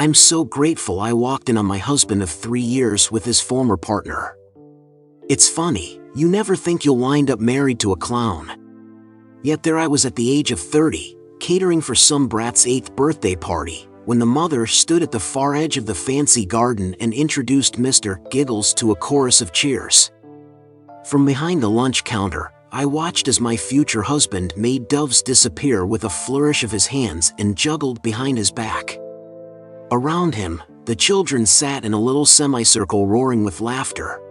I'm so grateful I walked in on my husband of 3 years with his former partner. It's funny, you never think you'll wind up married to a clown. Yet there I was at the age of 30, catering for some brat's 8th birthday party, when the mother stood at the far edge of the fancy garden and introduced Mr. Giggles to a chorus of cheers. From behind the lunch counter, I watched as my future husband made doves disappear with a flourish of his hands and juggled behind his back. Around him, the children sat in a little semicircle roaring with laughter.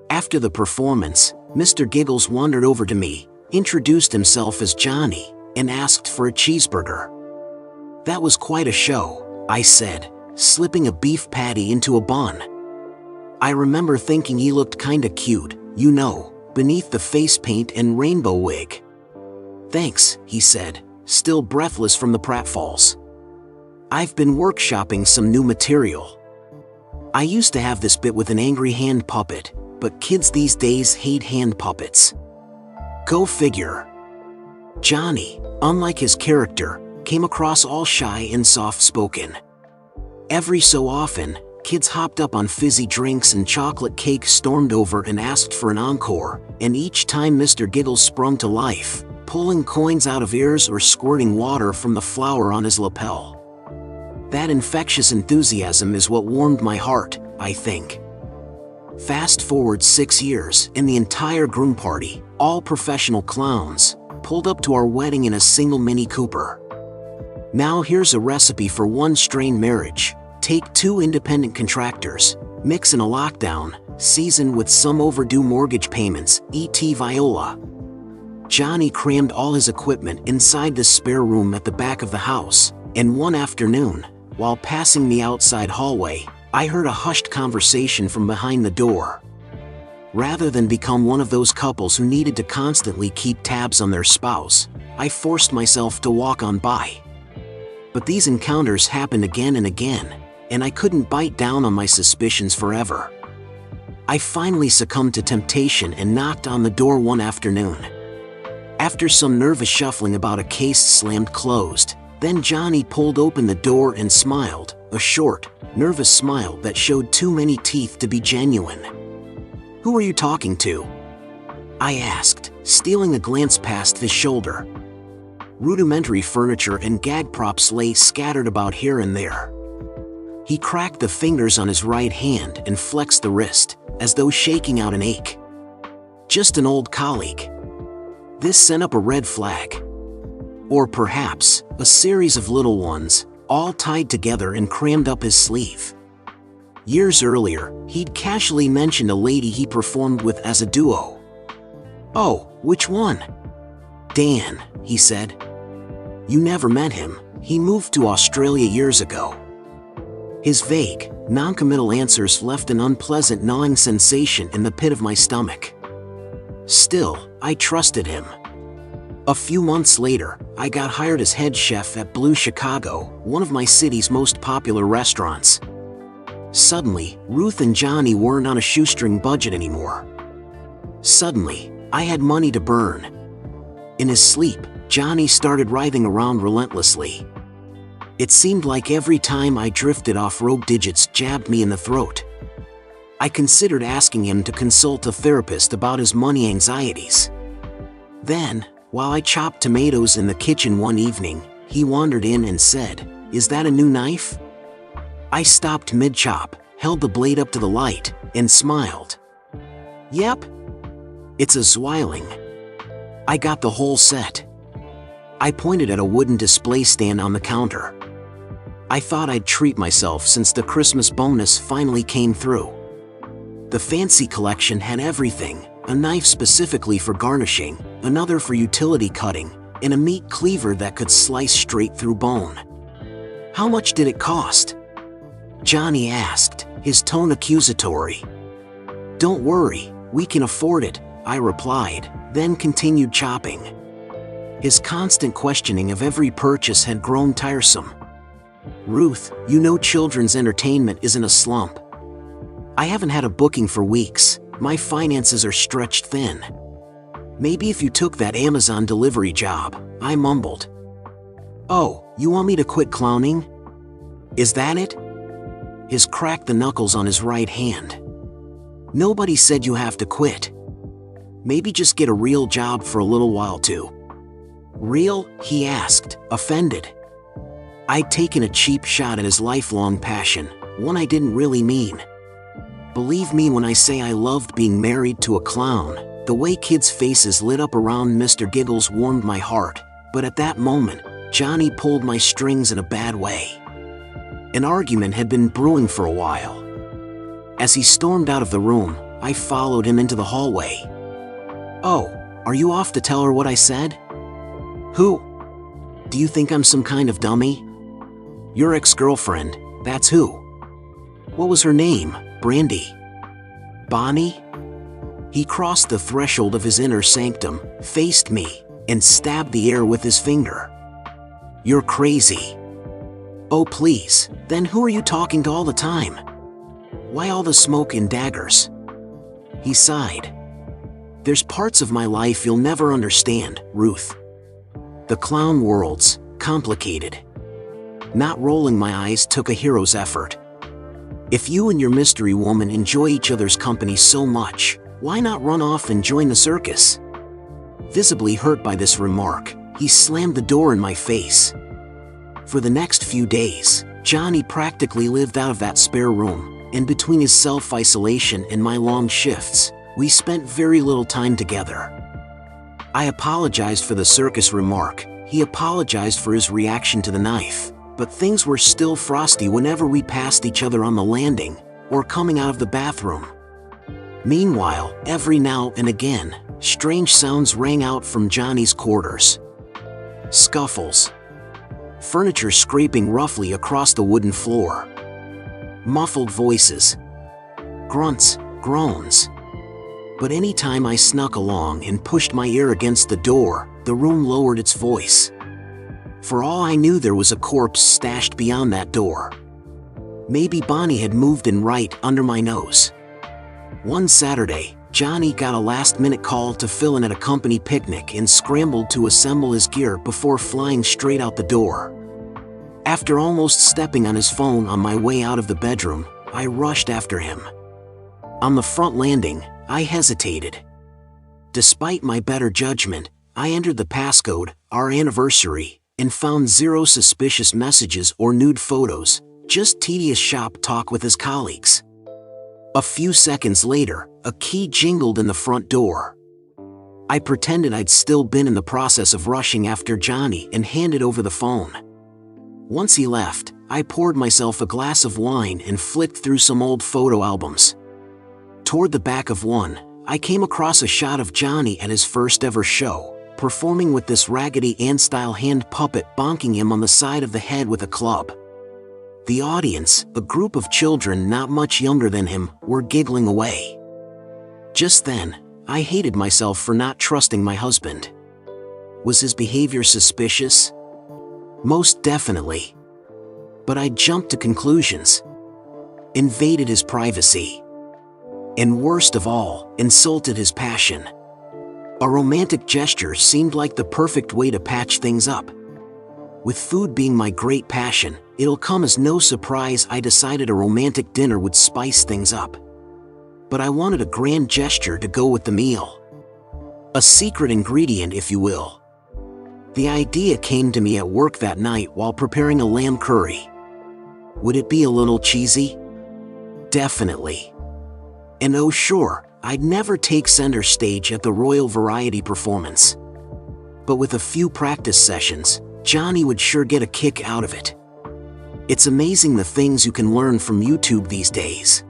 After the performance, Mr. Giggles wandered over to me, introduced himself as Johnny, and asked for a cheeseburger. That was quite a show, I said, slipping a beef patty into a bun. I remember thinking he looked kinda cute, you know, beneath the face paint and rainbow wig. Thanks, he said, still breathless from the pratfalls. I've been workshopping some new material. I used to have this bit with an angry hand puppet, but kids these days hate hand puppets. Go figure. Johnny, unlike his character, came across all shy and soft-spoken. Every so often, kids hopped up on fizzy drinks and chocolate cake, stormed over and asked for an encore, and each time Mr. Giggles sprung to life, pulling coins out of ears or squirting water from the flower on his lapel. That infectious enthusiasm is what warmed my heart, I think. Fast forward 6 years, and the entire groom party, all professional clowns, pulled up to our wedding in a single Mini Cooper. Now here's a recipe for one strained marriage. Take 2 independent contractors, mix in a lockdown, season with some overdue mortgage payments, e.t. Viola. Johnny crammed all his equipment inside the spare room at the back of the house, and one afternoon, while passing the outside hallway, I heard a hushed conversation from behind the door. Rather than become one of those couples who needed to constantly keep tabs on their spouse, I forced myself to walk on by. But these encounters happened again and again, and I couldn't bite down on my suspicions forever. I finally succumbed to temptation and knocked on the door one afternoon. After some nervous shuffling about a case slammed closed, then Johnny pulled open the door and smiled, a short, nervous smile that showed too many teeth to be genuine. "Who are you talking to?" I asked, stealing a glance past his shoulder. Rudimentary furniture and gag props lay scattered about here and there. He cracked the fingers on his right hand and flexed the wrist, as though shaking out an ache. "Just an old colleague." This sent up a red flag. Or perhaps, a series of little ones, all tied together and crammed up his sleeve. Years earlier, he'd casually mentioned a lady he performed with as a duo. "Oh, which one?" "Dan," he said. "You never met him, he moved to Australia years ago." His vague, non-committal answers left an unpleasant gnawing sensation in the pit of my stomach. Still, I trusted him. A few months later, I got hired as head chef at Blue Chicago, one of my city's most popular restaurants. Suddenly, Ruth and Johnny weren't on a shoestring budget anymore. Suddenly, I had money to burn. In his sleep, Johnny started writhing around relentlessly. It seemed like every time I drifted off, rogue digits jabbed me in the throat. I considered asking him to consult a therapist about his money anxieties. Then, while I chopped tomatoes in the kitchen one evening, he wandered in and said, "Is that a new knife?" I stopped mid-chop, held the blade up to the light, and smiled. "Yep. It's a Zweiling. I got the whole set." I pointed at a wooden display stand on the counter. I thought I'd treat myself since the Christmas bonus finally came through. The fancy collection had everything: a knife specifically for garnishing, another for utility cutting, and a meat cleaver that could slice straight through bone. "How much did it cost?" Johnny asked, his tone accusatory. "Don't worry, we can afford it," I replied, then continued chopping. His constant questioning of every purchase had grown tiresome. "Ruth, you know children's entertainment is in a slump. I haven't had a booking for weeks, my finances are stretched thin." "Maybe if you took that Amazon delivery job," I mumbled. "Oh, you want me to quit clowning?" Is that it? His cracked the knuckles on his right hand. Nobody said you have to quit. Maybe just get a real job for a little while too. Real? He asked, offended. I'd taken a cheap shot at his lifelong passion, one I didn't really mean. Believe me when I say I loved being married to a clown. The way kids' faces lit up around Mr. Giggles warmed my heart, but at that moment, Johnny pulled my strings in a bad way. An argument had been brewing for a while. As he stormed out of the room, I followed him into the hallway. Oh, are you off to tell her what I said? Who? Do you think I'm some kind of dummy? Your ex-girlfriend, that's who. What was her name? Brandy? Bonnie? He crossed the threshold of his inner sanctum, faced me, and stabbed the air with his finger. You're crazy. Oh please, then who are you talking to all the time? Why all the smoke and daggers? He sighed. There's parts of my life you'll never understand, Ruth. The clown world's complicated. Not rolling my eyes took a hero's effort. If you and your mystery woman enjoy each other's company so much, why not run off and join the circus? Visibly hurt by this remark, he slammed the door in my face. For the next few days, Johnny practically lived out of that spare room, and between his self-isolation and my long shifts, we spent very little time together. I apologized for the circus remark, he apologized for his reaction to the knife, but things were still frosty whenever we passed each other on the landing, or coming out of the bathroom. Meanwhile, every now and again, strange sounds rang out from Johnny's quarters. Scuffles. Furniture scraping roughly across the wooden floor. Muffled voices. Grunts, groans. But any time I snuck along and pushed my ear against the door, the room lowered its voice. For all I knew, there was a corpse stashed beyond that door. Maybe Bonnie had moved in right under my nose. One Saturday, Johnny got a last-minute call to fill in at a company picnic and scrambled to assemble his gear before flying straight out the door. After almost stepping on his phone on my way out of the bedroom, I rushed after him. On the front landing, I hesitated. Despite my better judgment, I entered the passcode, our anniversary, and found zero suspicious messages or nude photos, just tedious shop talk with his colleagues. A few seconds later, a key jingled in the front door. I pretended I'd still been in the process of rushing after Johnny and handed over the phone. Once he left, I poured myself a glass of wine and flicked through some old photo albums. Toward the back of one, I came across a shot of Johnny at his first ever show, performing with this Raggedy Ann-style hand puppet bonking him on the side of the head with a club. The audience, a group of children not much younger than him, were giggling away. Just then, I hated myself for not trusting my husband. Was his behavior suspicious? Most definitely. But I jumped to conclusions. Invaded his privacy. And worst of all, insulted his passion. A romantic gesture seemed like the perfect way to patch things up. With food being my great passion, it'll come as no surprise I decided a romantic dinner would spice things up. But I wanted a grand gesture to go with the meal. A secret ingredient, if you will. The idea came to me at work that night while preparing a lamb curry. Would it be a little cheesy? Definitely. And oh sure, I'd never take center stage at the Royal Variety performance. But with a few practice sessions, Johnny would sure get a kick out of it. It's amazing the things you can learn from YouTube these days.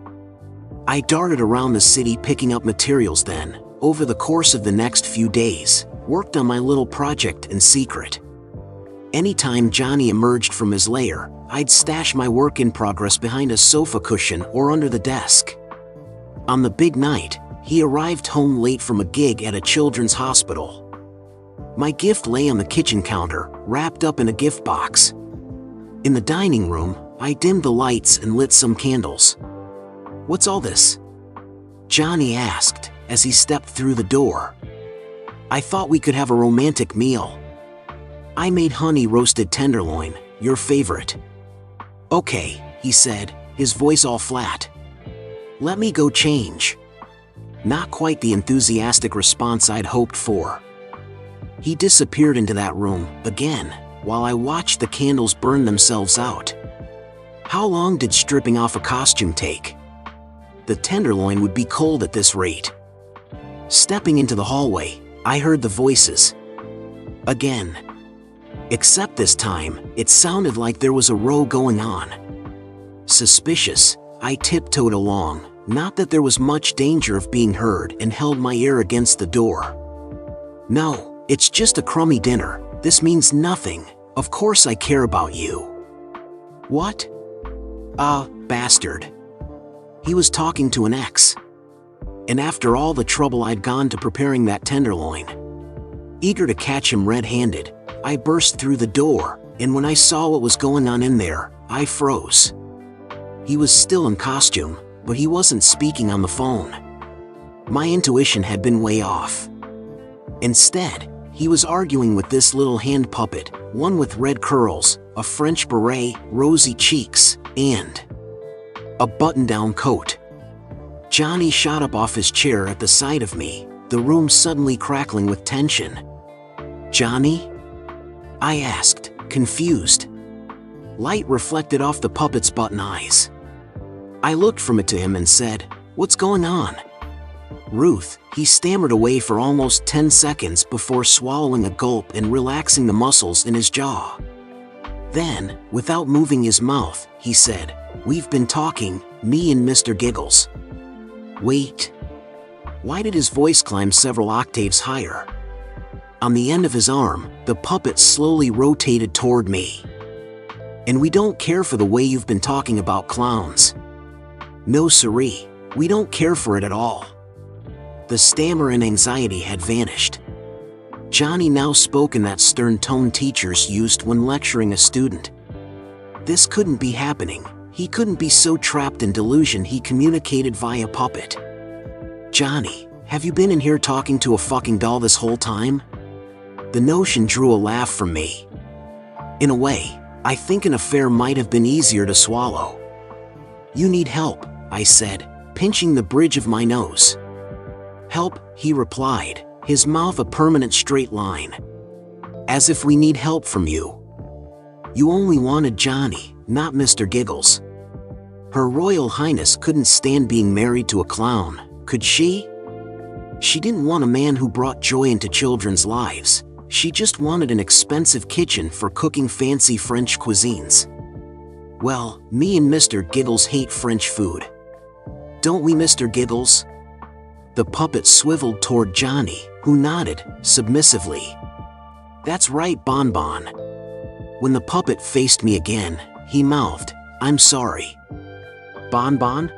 I darted around the city picking up materials then, over the course of the next few days, worked on my little project in secret. Anytime Johnny emerged from his lair, I'd stash my work in progress behind a sofa cushion or under the desk. On the big night, he arrived home late from a gig at a children's hospital. My gift lay on the kitchen counter, wrapped up in a gift box. In the dining room, I dimmed the lights and lit some candles. "What's all this?" Johnny asked, as he stepped through the door. "I thought we could have a romantic meal. I made honey roasted tenderloin, your favorite." "Okay," he said, his voice all flat. "Let me go change." Not quite the enthusiastic response I'd hoped for. He disappeared into that room again, while I watched the candles burn themselves out. How long did stripping off a costume take? The tenderloin would be cold at this rate. Stepping into the hallway, I heard the voices. Again. Except this time, it sounded like there was a row going on. Suspicious, I tiptoed along, not that there was much danger of being heard, and held my ear against the door. "No, it's just a crummy dinner. This means nothing. Of course I care about you." "What?" Bastard." He was talking to an ex. And after all the trouble I'd gone to preparing that tenderloin. Eager to catch him red-handed, I burst through the door, and when I saw what was going on in there, I froze. He was still in costume, but he wasn't speaking on the phone. My intuition had been way off. Instead, he was arguing with this little hand puppet, one with red curls, a French beret, rosy cheeks, and a button-down coat. Johnny shot up off his chair at the sight of me, the room suddenly crackling with tension. "Johnny?" I asked, confused. Light reflected off the puppet's button eyes. I looked from it to him and said, "What's going on?" "Ruth," he stammered away for almost 10 seconds before swallowing a gulp and relaxing the muscles in his jaw. Then, without moving his mouth, he said, "We've been talking, me and Mr. Giggles." Wait. Why did his voice climb several octaves higher? On the end of his arm, the puppet slowly rotated toward me. "And we don't care for the way you've been talking about clowns." "No siree, we don't care for it at all." The stammer and anxiety had vanished. Johnny now spoke in that stern tone teachers used when lecturing a student. This couldn't be happening. He couldn't be so trapped in delusion he communicated via puppet. "Johnny, have you been in here talking to a fucking doll this whole time?" The notion drew a laugh from me. In a way, I think an affair might have been easier to swallow. "You need help," I said, pinching the bridge of my nose. "Help," he replied, his mouth a permanent straight line. "As if we need help from you. You only wanted Johnny, not Mr. Giggles." Her Royal Highness couldn't stand being married to a clown, could she? She didn't want a man who brought joy into children's lives. She just wanted an expensive kitchen for cooking fancy French cuisines. "Well, me and Mr. Giggles hate French food. Don't we, Mr. Giggles?" The puppet swiveled toward Johnny, who nodded, submissively. "That's right, Bonbon." When the puppet faced me again, he mouthed, "I'm sorry." Bonbon?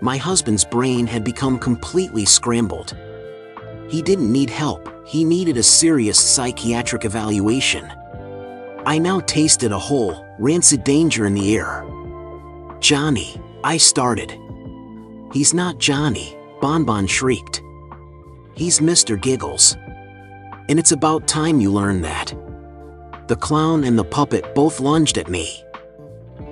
My husband's brain had become completely scrambled. He didn't need help, he needed a serious psychiatric evaluation. I now tasted a whole, rancid danger in the air. "Johnny," I started. "He's not Johnny," Bonbon shrieked. "He's Mr. Giggles. And it's about time you learned that." The clown and the puppet both lunged at me.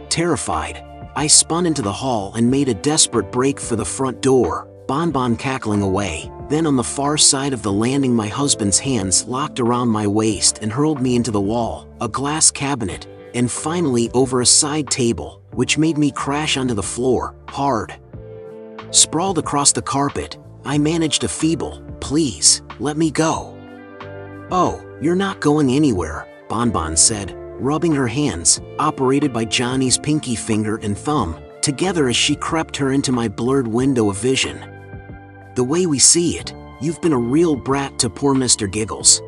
Terrified, I spun into the hall and made a desperate break for the front door, Bonbon cackling away. Then on the far side of the landing my husband's hands locked around my waist and hurled me into the wall, a glass cabinet, and finally over a side table, which made me crash onto the floor, hard. Sprawled across the carpet, I managed a feeble, "Please, let me go." "Oh, you're not going anywhere," Bonbon said, rubbing her hands, operated by Johnny's pinky finger and thumb, together as she crept her into my blurred window of vision. "The way we see it, you've been a real brat to poor Mr. Giggles."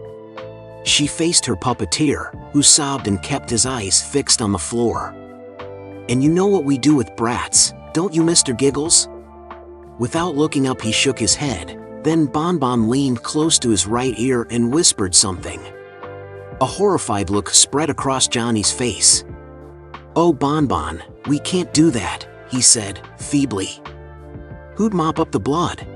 She faced her puppeteer, who sobbed and kept his eyes fixed on the floor. "And you know what we do with brats, don't you, Mr. Giggles?" Without looking up he shook his head, then Bonbon leaned close to his right ear and whispered something. A horrified look spread across Johnny's face. "Oh Bonbon, we can't do that," he said, feebly. "Who'd mop up the blood?"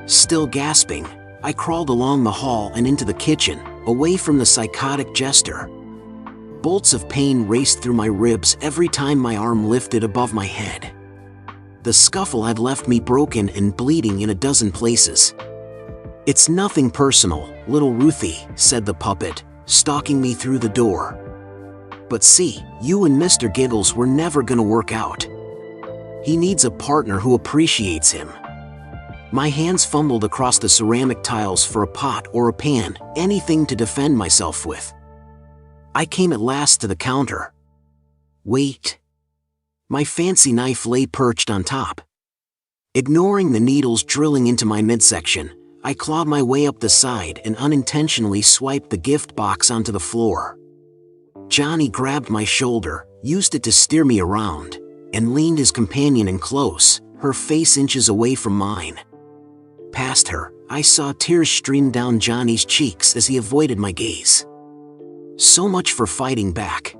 Still gasping, I crawled along the hall and into the kitchen, away from the psychotic jester. Bolts of pain raced through my ribs every time my arm lifted above my head. The scuffle had left me broken and bleeding in a dozen places. "It's nothing personal, little Ruthie," said the puppet, stalking me through the door. "But see, you and Mr. Giggles were never gonna work out. He needs a partner who appreciates him." My hands fumbled across the ceramic tiles for a pot or a pan, anything to defend myself with. I came at last to the counter. Wait. My fancy knife lay perched on top. Ignoring the needles drilling into my midsection, I clawed my way up the side and unintentionally swiped the gift box onto the floor. Johnny grabbed my shoulder, used it to steer me around, and leaned his companion in close, her face inches away from mine. Past her, I saw tears stream down Johnny's cheeks as he avoided my gaze. So much for fighting back.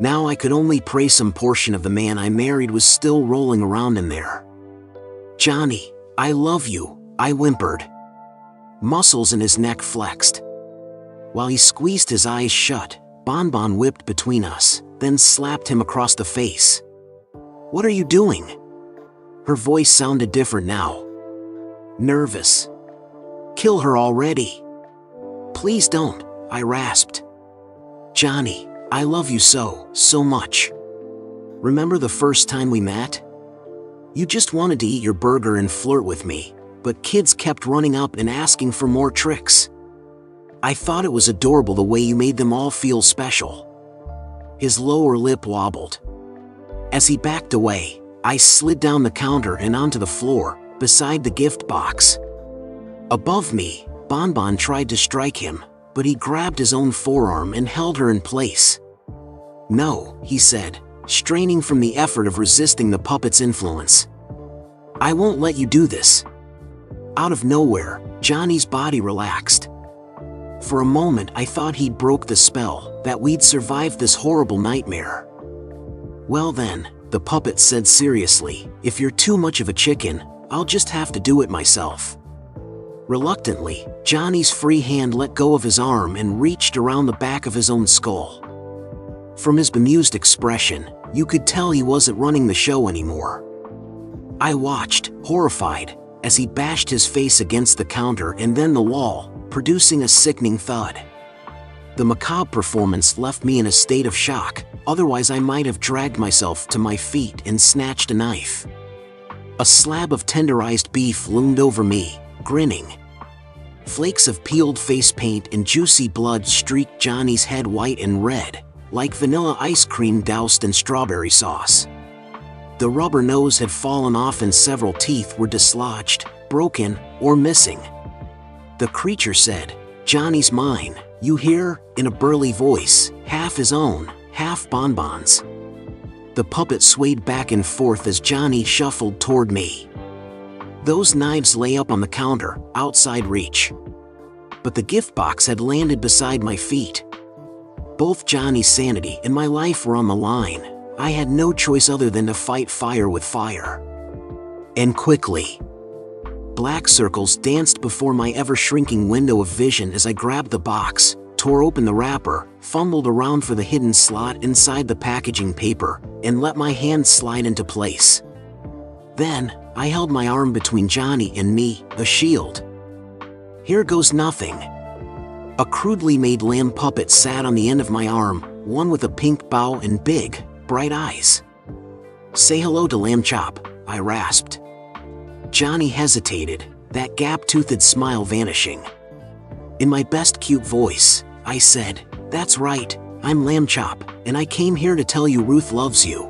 Now I could only pray some portion of the man I married was still rolling around in there. "Johnny, I love you," I whimpered. Muscles in his neck flexed. While he squeezed his eyes shut, Bonbon whipped between us, then slapped him across the face. "What are you doing?" Her voice sounded different now. Nervous. "Kill her already." "Please don't," I rasped. "Johnny, I love you so much. Remember the first time we met? You just wanted to eat your burger and flirt with me, but kids kept running up and asking for more tricks. I thought it was adorable the way you made them all feel special." His lower lip wobbled. As he backed away, I slid down the counter and onto the floor, beside the gift box. Above me, Bonbon tried to strike him, but he grabbed his own forearm and held her in place. "No," he said, straining from the effort of resisting the puppet's influence. "I won't let you do this." Out of nowhere, Johnny's body relaxed. For a moment I thought he'd broke the spell, that we'd survived this horrible nightmare. "Well then," the puppet said seriously, "if you're too much of a chicken, I'll just have to do it myself." Reluctantly, Johnny's free hand let go of his arm and reached around the back of his own skull. From his bemused expression, you could tell he wasn't running the show anymore. I watched, horrified, as he bashed his face against the counter and then the wall, producing a sickening thud. The macabre performance left me in a state of shock, otherwise I might have dragged myself to my feet and snatched a knife. A slab of tenderized beef loomed over me, grinning. Flakes of peeled face paint and juicy blood streaked Johnny's head white and red, like vanilla ice cream doused in strawberry sauce. The rubber nose had fallen off and several teeth were dislodged, broken, or missing. The creature said, "Johnny's mine, you hear?" in a burly voice, half his own, half Bonbon's. The puppet swayed back and forth as Johnny shuffled toward me. Those knives lay up on the counter, outside reach. But the gift box had landed beside my feet. Both Johnny's sanity and my life were on the line. I had no choice other than to fight fire with fire. And quickly. Black circles danced before my ever-shrinking window of vision as I grabbed the box, tore open the wrapper, fumbled around for the hidden slot inside the packaging paper, and let my hand slide into place. Then, I held my arm between Johnny and me, a shield. Here goes nothing. A crudely made lamb puppet sat on the end of my arm, one with a pink bow and big, bright eyes. "Say hello to Lamb Chop," I rasped. Johnny hesitated, that gap-toothed smile vanishing. In my best cute voice, I said, "That's right, I'm Lamb Chop, and I came here to tell you Ruth loves you.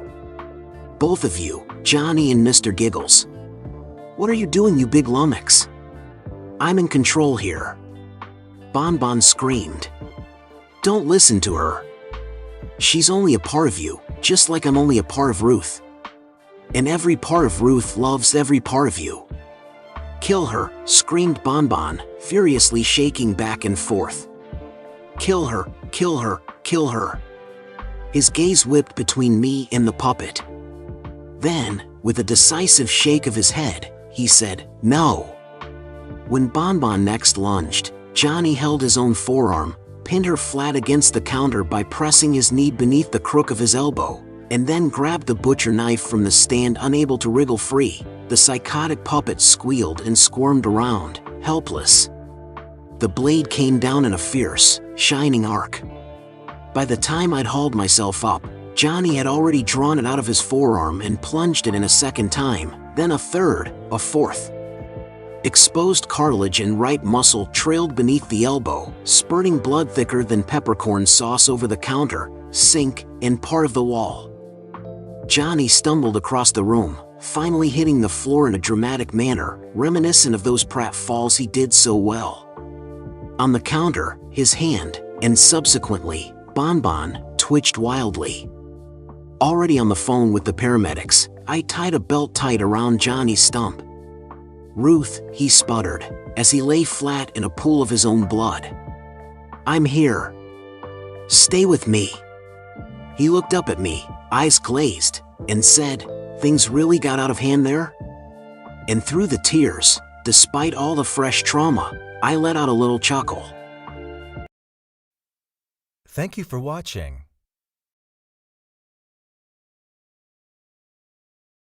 Both of you, Johnny and Mr. Giggles." "What are you doing, you big lummox? I'm in control here." Bonbon screamed. "Don't listen to her. She's only a part of you, just like I'm only a part of Ruth. And every part of Ruth loves every part of you." "Kill her," screamed Bonbon, furiously shaking back and forth. "Kill her, kill her, kill her." His gaze whipped between me and the puppet. Then, with a decisive shake of his head, he said, "No." When Bonbon next lunged, Johnny held his own forearm, pinned her flat against the counter by pressing his knee beneath the crook of his elbow, and then grabbed the butcher knife from the stand, unable to wriggle free. The psychotic puppet squealed and squirmed around, helpless. The blade came down in a fierce, shining arc. By the time I'd hauled myself up, Johnny had already drawn it out of his forearm and plunged it in a second time, then a third, a fourth. Exposed cartilage and right muscle trailed beneath the elbow, spurting blood thicker than peppercorn sauce over the counter, sink, and part of the wall. Johnny stumbled across the room, finally hitting the floor in a dramatic manner, reminiscent of those pratfalls he did so well. On the counter, his hand, and subsequently, Bonbon, twitched wildly. Already on the phone with the paramedics, I tied a belt tight around Johnny's stump. "Ruth," he sputtered, as he lay flat in a pool of his own blood. "I'm here. Stay with me." He looked up at me, eyes glazed, and said, "Things really got out of hand there?" And through the tears, despite all the fresh trauma, I let out a little chuckle. Thank you for watching.